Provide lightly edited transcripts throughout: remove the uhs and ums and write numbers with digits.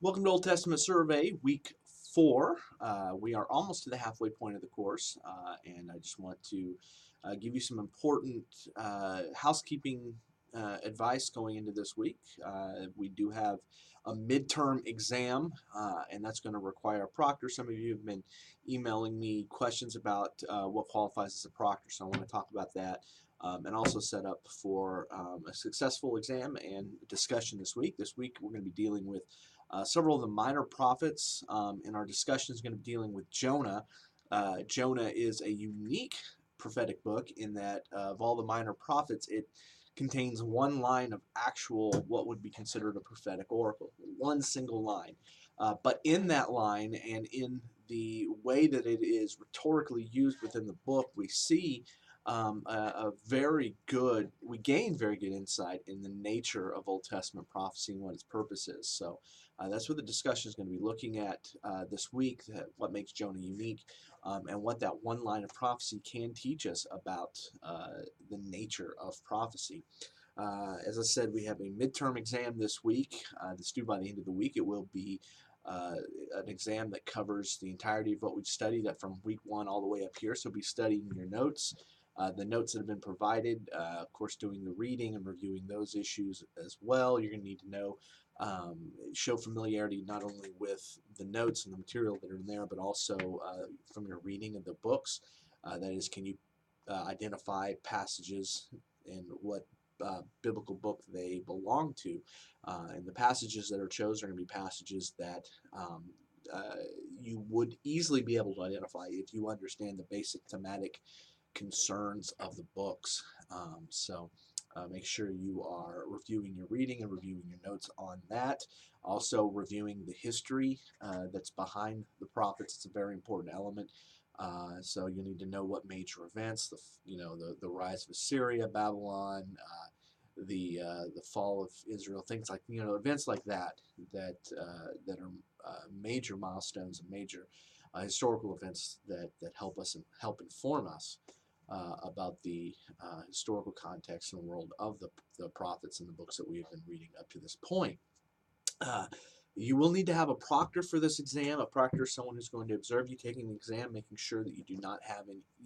Welcome to Old Testament Survey, week 4. We are almost to the halfway point of the course, and I just want to give you some important housekeeping advice going into this week. We do have a midterm exam, and that's going to require a proctor. Some of you have been emailing me questions about what qualifies as a proctor, so I want to talk about that. And also set up for a successful exam and discussion this week. This week we're going to be dealing with several of the minor prophets, and our discussion is going to be dealing with Jonah. Jonah is a unique prophetic book in that of all the minor prophets, it contains one line of actual what would be considered a prophetic oracle, one single line. But in that line and in the way that it is rhetorically used within the book, we see we gain very good insight in the nature of Old Testament prophecy and what its purpose is. So that's what the discussion is going to be looking at this week, what makes Jonah unique, and what that one line of prophecy can teach us about the nature of prophecy. As I said, we have a midterm exam this week that's due by the end of the week. It will be an exam that covers the entirety of what we've studied from week 1 all the way up here. So be studying your notes. The notes that have been provided, of course, doing the reading and reviewing those issues as well. You're going to need to know, show familiarity not only with the notes and the material that are in there, but also from your reading of the books. That is, can you identify passages and what biblical book they belong to? And the passages that are chosen are going to be passages that you would easily be able to identify if you understand the basic thematic concerns of the books. Make sure you are reviewing your reading and reviewing your notes on that. Also reviewing the history that's behind the prophets. It's a very important element. So you need to know what major events, the rise of Assyria, Babylon, the fall of Israel, things like events like that are major milestones and major historical events that help us and help inform us about the historical context and world of the prophets and the books that we have been reading up to this point. You will need to have a proctor for this exam. A proctor is someone who's going to observe you taking the exam, making sure that you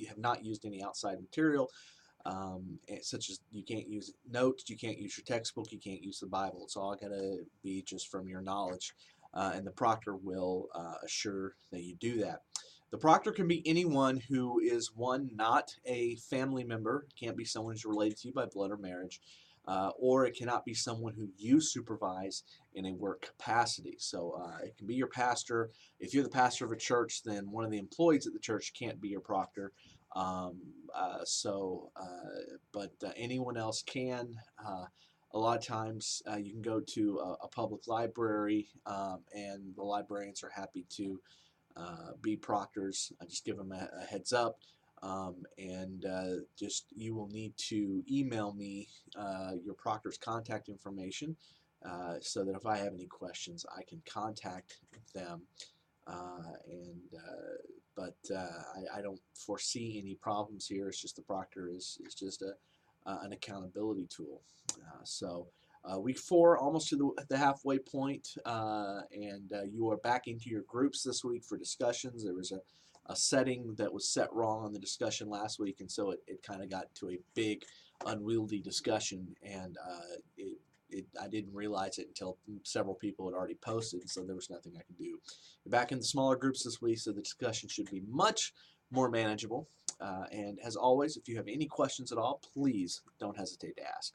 have not used any outside material, such as you can't use notes, you can't use your textbook, you can't use the Bible. It's all got to be just from your knowledge, and the proctor will assure that you do that. The proctor can be anyone who is, one, not a family member. It can't be someone who's related to you by blood or marriage, or it cannot be someone who you supervise in a work capacity. So it can be your pastor. If you're the pastor of a church, then one of the employees at the church can't be your proctor. But anyone else can. A lot of times you can go to a public library, and the librarians are happy to be proctors. I just give them a heads up, you will need to email me your proctor's contact information, so that if I have any questions, I can contact them. I don't foresee any problems here. It's just the proctor is just an accountability tool. Week 4, almost to the halfway point, and you are back into your groups this week for discussions. There was a setting that was set wrong on the discussion last week, and so it kind of got to a big, unwieldy discussion, and I didn't realize it until several people had already posted, so there was nothing I could do. We're back in the smaller groups this week, so the discussion should be much more manageable. And as always, if you have any questions at all, please don't hesitate to ask.